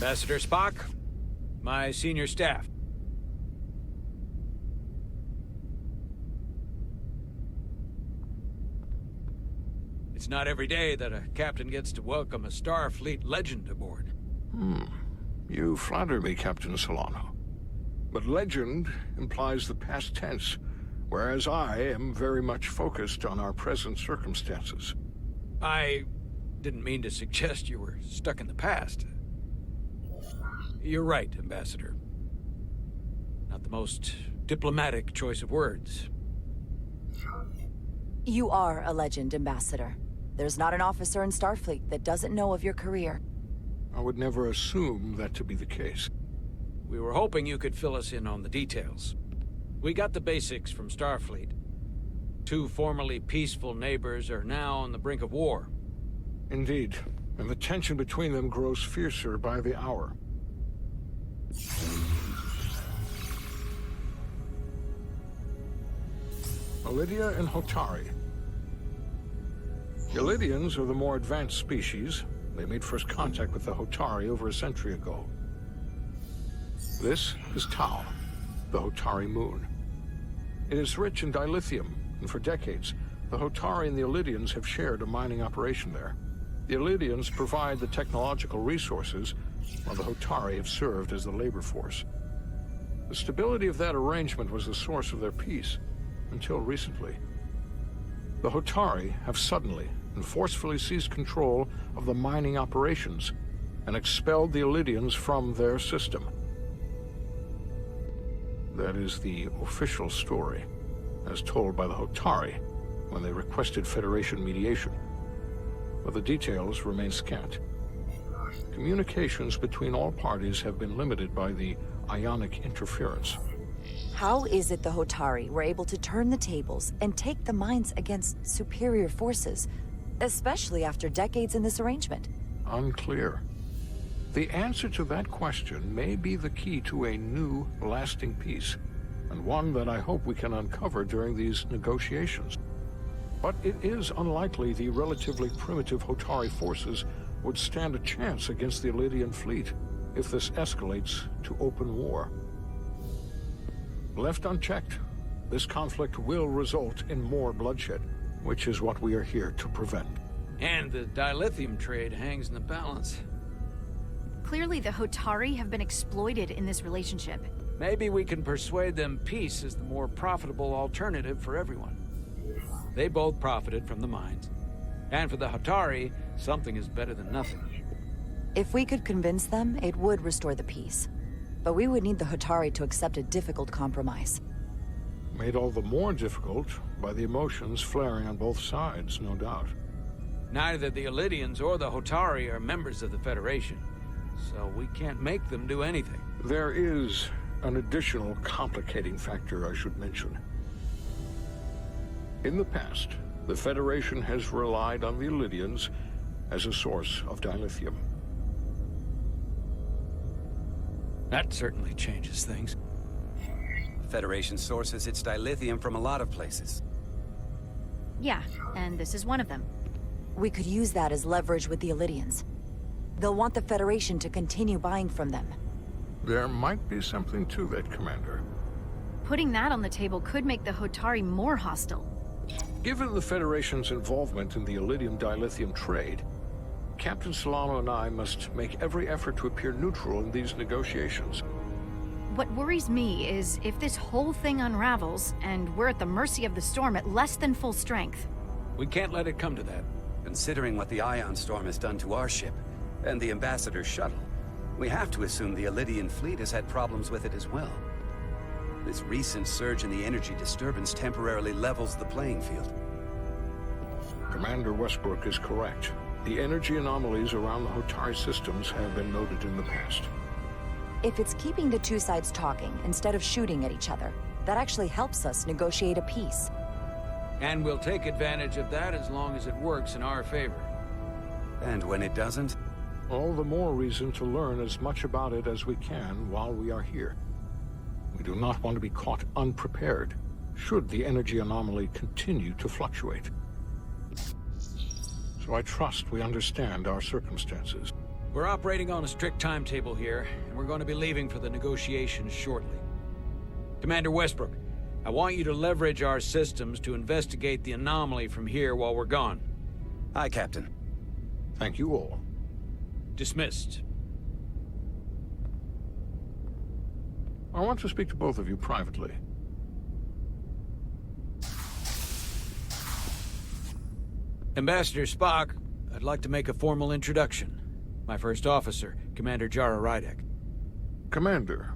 Ambassador Spock, my senior staff. It's not every day that a captain gets to welcome a Starfleet legend aboard. You flatter me, Captain Solano. But legend implies the past tense, whereas I am very much focused on our present circumstances. I didn't mean to suggest you were stuck in the past. You're right, Ambassador. Not the most diplomatic choice of words. You are a legend, Ambassador. There's not an officer in Starfleet that doesn't know of your career. I would never assume that to be the case. We were hoping you could fill us in on the details. We got the basics from Starfleet. Two formerly peaceful neighbors are now on the brink of war. Indeed, and the tension between them grows fiercer by the hour. Ilidia and Hotari. The Ilidians are the more advanced species. They made first contact with the Hotari over a century ago. This is Tau, the Hotari moon. It is rich in dilithium, and for decades, the Hotari and the Ilidians have shared a mining operation there. The Ilidians provide the technological resources, while the Hotari have served as the labor force. The stability of that arrangement was the source of their peace, until recently. The Hotari have suddenly and forcefully seized control of the mining operations and expelled the Ilidians from their system. That is the official story, as told by the Hotari when they requested Federation mediation. But the details remain scant. Communications between all parties have been limited by the ionic interference. How is it the Hotari were able to turn the tables and take the mines against superior forces, especially after decades in this arrangement? Unclear. The answer to that question may be the key to a new, lasting peace, and one that I hope we can uncover during these negotiations. But it is unlikely the relatively primitive Hotari forces would stand a chance against the Ilidian fleet if this escalates to open war. Left unchecked, this conflict will result in more bloodshed, which is what we are here to prevent. And the dilithium trade hangs in the balance. Clearly, the Hotari have been exploited in this relationship. Maybe we can persuade them peace is the more profitable alternative for everyone. They both profited from the mines. And for the Hotari, something is better than nothing. If we could convince them, it would restore the peace. But we would need the Hotari to accept a difficult compromise. Made all the more difficult by the emotions flaring on both sides, no doubt. Neither the Ilidians or the Hotari are members of the Federation, so we can't make them do anything. There is an additional complicating factor I should mention. In the past, the Federation has relied on the Ilidians as a source of dilithium. That certainly changes things. The Federation sources its dilithium from a lot of places. Yeah, and this is one of them. We could use that as leverage with the Ilidians. They'll want the Federation to continue buying from them. There might be something to that, Commander. Putting that on the table could make the Hotari more hostile. Given the Federation's involvement in the Ilidium dilithium trade, Captain Solano and I must make every effort to appear neutral in these negotiations. What worries me is if this whole thing unravels, and we're at the mercy of the storm at less than full strength. We can't let it come to that. Considering what the Ion Storm has done to our ship, and the Ambassador's shuttle, we have to assume the Ilidian fleet has had problems with it as well. This recent surge in the energy disturbance temporarily levels the playing field. Commander Westbrook is correct. The energy anomalies around the Hotari systems have been noted in the past. If it's keeping the two sides talking instead of shooting at each other, that actually helps us negotiate a peace. And we'll take advantage of that as long as it works in our favor. And when it doesn't? All the more reason to learn as much about it as we can while we are here. We do not want to be caught unprepared, should the energy anomaly continue to fluctuate. So I trust we understand our circumstances. We're operating on a strict timetable here, and we're going to be leaving for the negotiations shortly. Commander Westbrook, I want you to leverage our systems to investigate the anomaly from here while we're gone. Aye, Captain. Thank you all. Dismissed. I want to speak to both of you privately. Ambassador Spock, I'd like to make a formal introduction. My first officer, Commander Jara Rydek. Commander,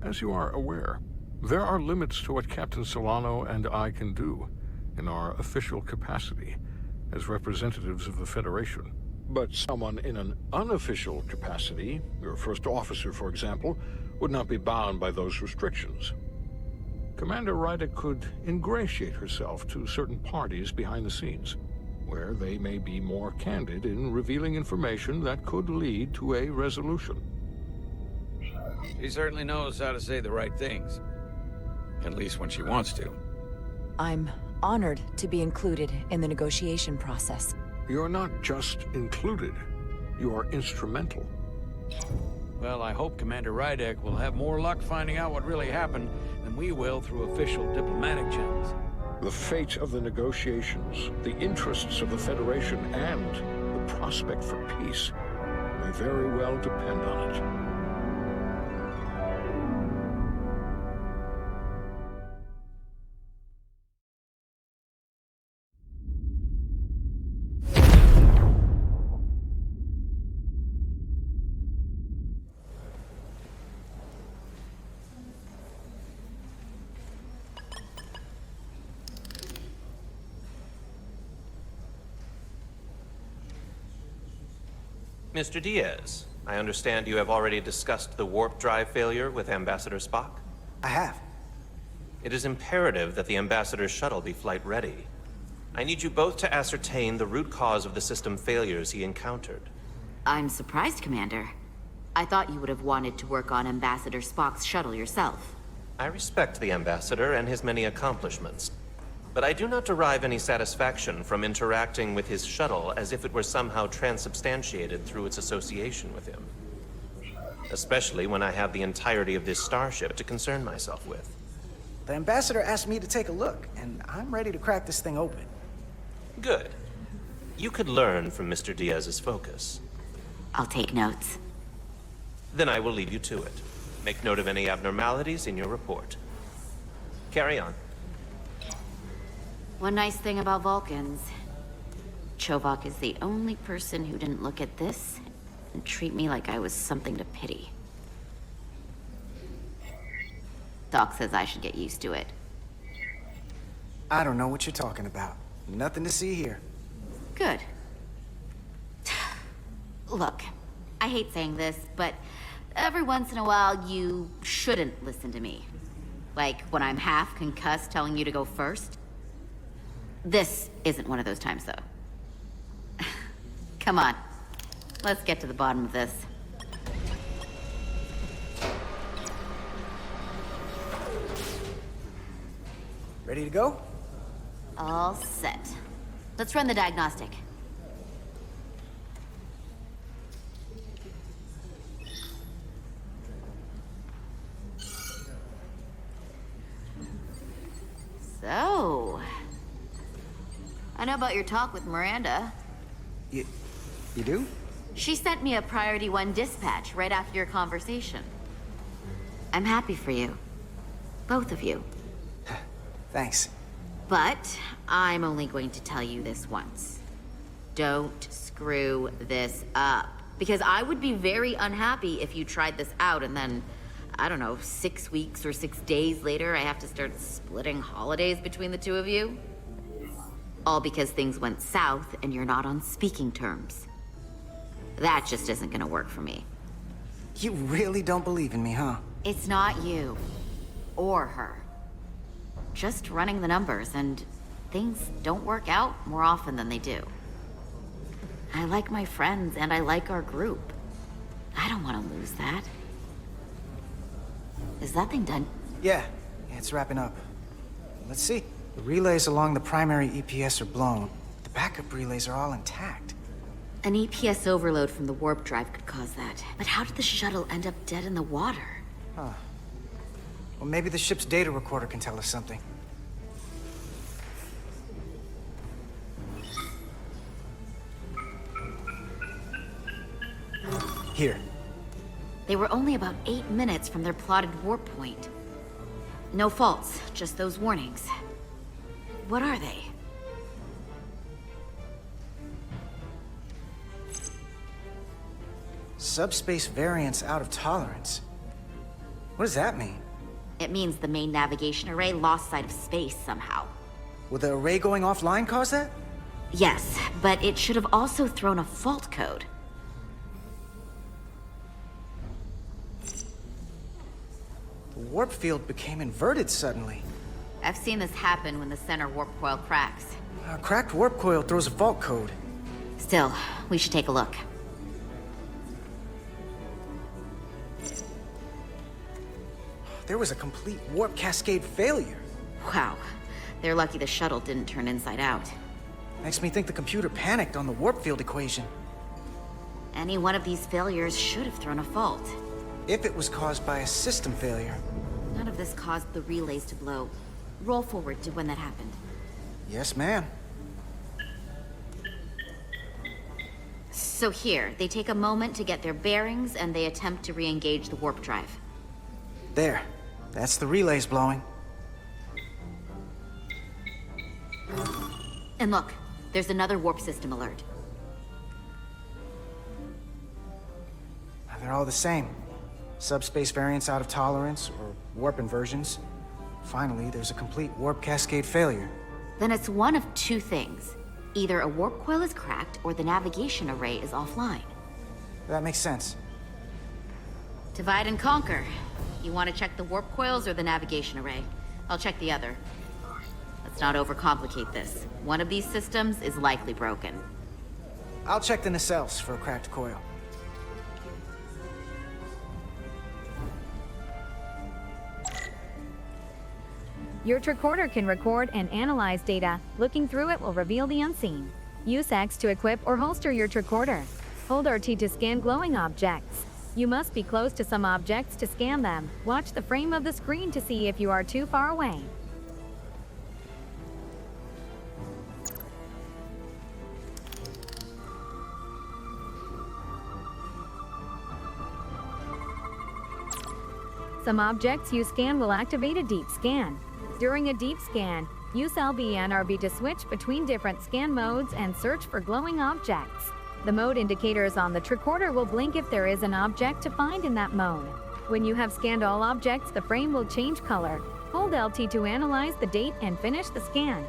as you are aware, there are limits to what Captain Solano and I can do in our official capacity as representatives of the Federation. But someone in an unofficial capacity, your first officer, for example, would not be bound by those restrictions. Commander Rydek could ingratiate herself to certain parties behind the scenes, where they may be more candid in revealing information that could lead to a resolution. She certainly knows how to say the right things. At least when she wants to. I'm honored to be included in the negotiation process. You're not just included, you are instrumental. Well, I hope Commander Rydek will have more luck finding out what really happened than we will through official diplomatic channels. The fate of the negotiations, the interests of the Federation, and the prospect for peace may very well depend on it. Mr. Diaz, I understand you have already discussed the warp drive failure with Ambassador Spock? I have. It is imperative that the Ambassador's shuttle be flight ready. I need you both to ascertain the root cause of the system failures he encountered. I'm surprised, Commander. I thought you would have wanted to work on Ambassador Spock's shuttle yourself. I respect the Ambassador and his many accomplishments, but I do not derive any satisfaction from interacting with his shuttle as if it were somehow transubstantiated through its association with him. Especially when I have the entirety of this starship to concern myself with. The Ambassador asked me to take a look, and I'm ready to crack this thing open. Good. You could learn from Mr. Diaz's focus. I'll take notes. Then I will leave you to it. Make note of any abnormalities in your report. Carry on. One nice thing about Vulcans. Chovak is the only person who didn't look at this and treat me like I was something to pity. Doc says I should get used to it. I don't know what you're talking about. Nothing to see here. Good. Look, I hate saying this, but every once in a while you shouldn't listen to me. Like when I'm half concussed telling you to go first. This isn't one of those times, though. Come on. Let's get to the bottom of this. Ready to go? All set. Let's run the diagnostic. So... I know about your talk with Miranda. You do? She sent me a Priority 1 dispatch right after your conversation. I'm happy for you. Both of you. Thanks. But I'm only going to tell you this once. Don't screw this up. Because I would be very unhappy if you tried this out and then, I don't know, 6 weeks or 6 days later, I have to start splitting holidays between the two of you. All because things went south and you're not on speaking terms. That just isn't gonna work for me. You really don't believe in me, huh? It's not you. Or her. Just running the numbers, and things don't work out more often than they do. I like my friends, and I like our group. I don't want to lose that. Is that thing done? Yeah, it's wrapping up. Let's see. The relays along the primary EPS are blown. The backup relays are all intact. An EPS overload from the warp drive could cause that. But how did the shuttle end up dead in the water? Huh. Well, maybe the ship's data recorder can tell us something. Here. They were only about 8 minutes from their plotted warp point. No faults, just those warnings. What are they? Subspace variance out of tolerance. What does that mean? It means the main navigation array lost sight of space somehow. Will the array going offline cause that? Yes, but it should have also thrown a fault code. The warp field became inverted suddenly. I've seen this happen when the center warp coil cracks. A cracked warp coil throws a fault code. Still, we should take a look. There was a complete warp cascade failure. Wow. They're lucky the shuttle didn't turn inside out. Makes me think the computer panicked on the warp field equation. Any one of these failures should have thrown a fault. If it was caused by a system failure. None of this caused the relays to blow. Roll forward to when that happened. Yes, ma'am. So here, they take a moment to get their bearings and they attempt to re-engage the warp drive. There. That's the relays blowing. And look, there's another warp system alert. They're all the same. Subspace variance out of tolerance, or warp inversions. Finally, there's a complete warp cascade failure. Then it's one of two things. Either a warp coil is cracked, or the navigation array is offline. That makes sense. Divide and conquer. You want to check the warp coils or the navigation array? I'll check the other. Let's not overcomplicate this. One of these systems is likely broken. I'll check the nacelles for a cracked coil. Your tricorder can record and analyze data. Looking through it will reveal the unseen. Use X to equip or holster your tricorder. Hold RT to scan glowing objects. You must be close to some objects to scan them. Watch the frame of the screen to see if you are too far away. Some objects you scan will activate a deep scan. During a deep scan, use LB and RB to switch between different scan modes and search for glowing objects. The mode indicators on the tricorder will blink if there is an object to find in that mode. When you have scanned all objects, the frame will change color. Hold LT to analyze the date and finish the scan.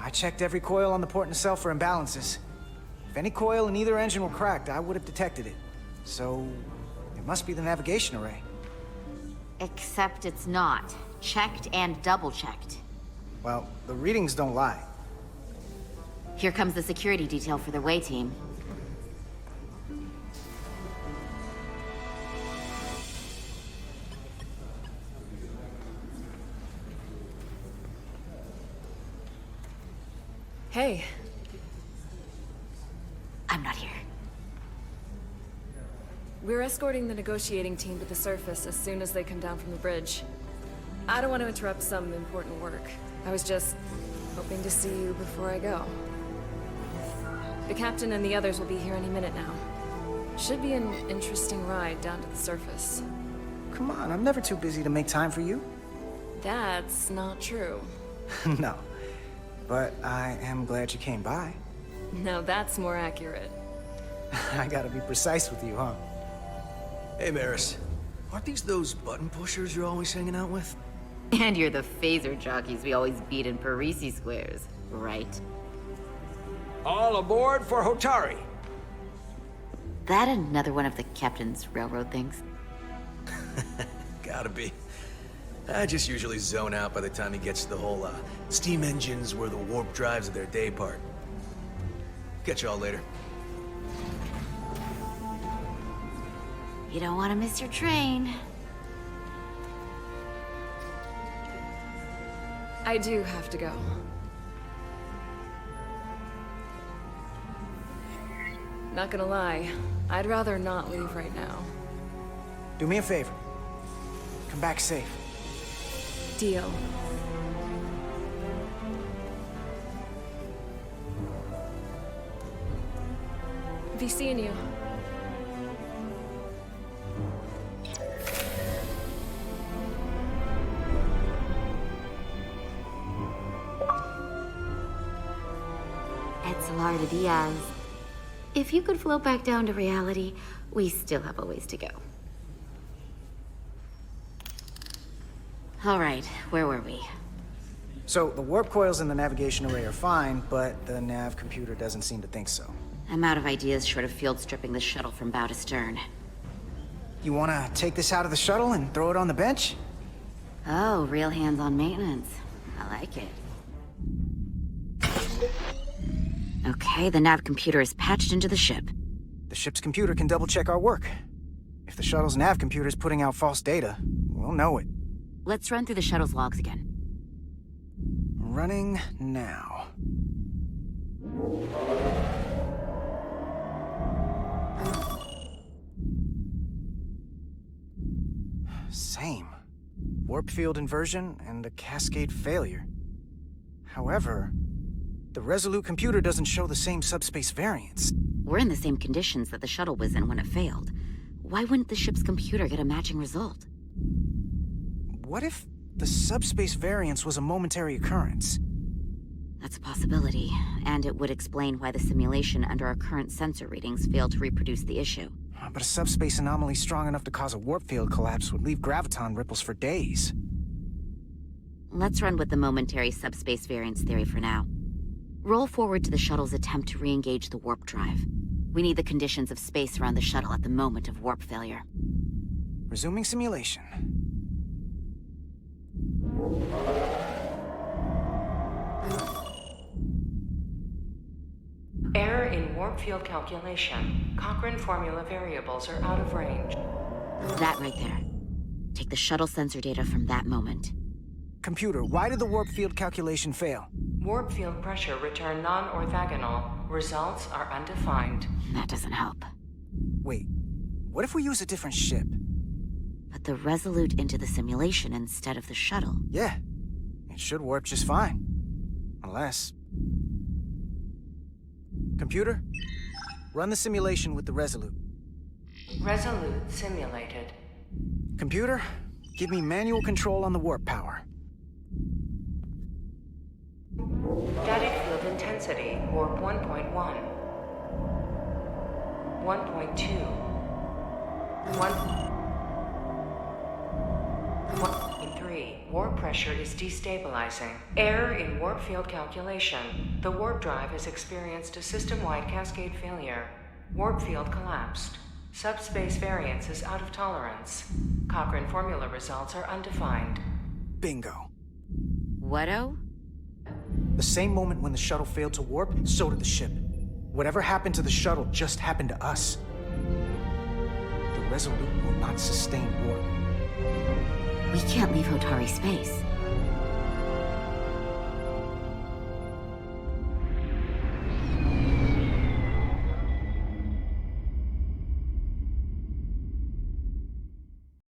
I checked every coil on the port nacelle for imbalances. If any coil in either engine were cracked, I would have detected it. So, it must be the navigation array. Except it's not. Checked and double-checked. Well, the readings don't lie. Here comes the security detail for the way team. Hey. I'm not here. We're escorting the negotiating team to the surface as soon as they come down from the bridge. I don't want to interrupt some important work. I was just hoping to see you before I go. The captain and the others will be here any minute now. Should be an interesting ride down to the surface. come on, I'm never too busy to make time for you. That's not true. No, but I am glad you came by. Now that's more accurate. I gotta be precise with you, huh? Hey, Maris. Aren't these those button pushers you're always hanging out with? And you're the phaser jockeys we always beat in Parisi squares, right? All aboard for Hotari. That another one of the captain's railroad things? Gotta be. I just usually zone out by the time he gets to the whole, steam engines were the warp drives of their day part. Catch y'all later. You don't want to miss your train. I do have to go. Not gonna lie, I'd rather not leave right now. Do me a favor. Come back safe. Deal. Be seeing you. Etzelarda Diaz. If you could float back down to reality, we still have a ways to go. All right, where were we? So, the warp coils in the navigation array are fine, but the nav computer doesn't seem to think so. I'm out of ideas short of field stripping the shuttle from bow to stern. You wanna take this out of the shuttle and throw it on the bench? Oh, real hands-on maintenance. I like it. Okay, the nav computer is patched into the ship. The ship's computer can double-check our work. If the shuttle's nav computer is putting out false data, we'll know it. Let's run through the shuttle's logs again. Running now. Same. Warp field inversion and a cascade failure. However, the Resolute computer doesn't show the same subspace variance. We're in the same conditions that the shuttle was in when it failed. Why wouldn't the ship's computer get a matching result? What if the subspace variance was a momentary occurrence? That's a possibility, and it would explain why the simulation under our current sensor readings failed to reproduce the issue. But a subspace anomaly strong enough to cause a warp field collapse would leave graviton ripples for days. Let's run with the momentary subspace variance theory for now. Roll forward to the shuttle's attempt to re-engage the warp drive. We need the conditions of space around the shuttle at the moment of warp failure. Resuming simulation. Error in warp field calculation. Cochrane formula variables are out of range. That right there. Take the shuttle sensor data from that moment. Computer, why did the warp field calculation fail? Warp field pressure returned non-orthogonal. Results are undefined. That doesn't help. Wait, what if we use a different ship? Put the Resolute into the simulation instead of the shuttle. Yeah, it should warp just fine. Unless... Computer, run the simulation with the Resolute. Resolute simulated. Computer, give me manual control on the warp power. Static field intensity, warp 1.1. 1.2. 1.3. Warp pressure is destabilizing. Error in warp field calculation. The warp drive has experienced a system-wide cascade failure. Warp field collapsed. Subspace variance is out of tolerance. Cochrane formula results are undefined. Bingo. What-o? The same moment when the shuttle failed to warp, so did the ship. Whatever happened to the shuttle just happened to us. The Resolute will not sustain warp. We can't leave Hotari space.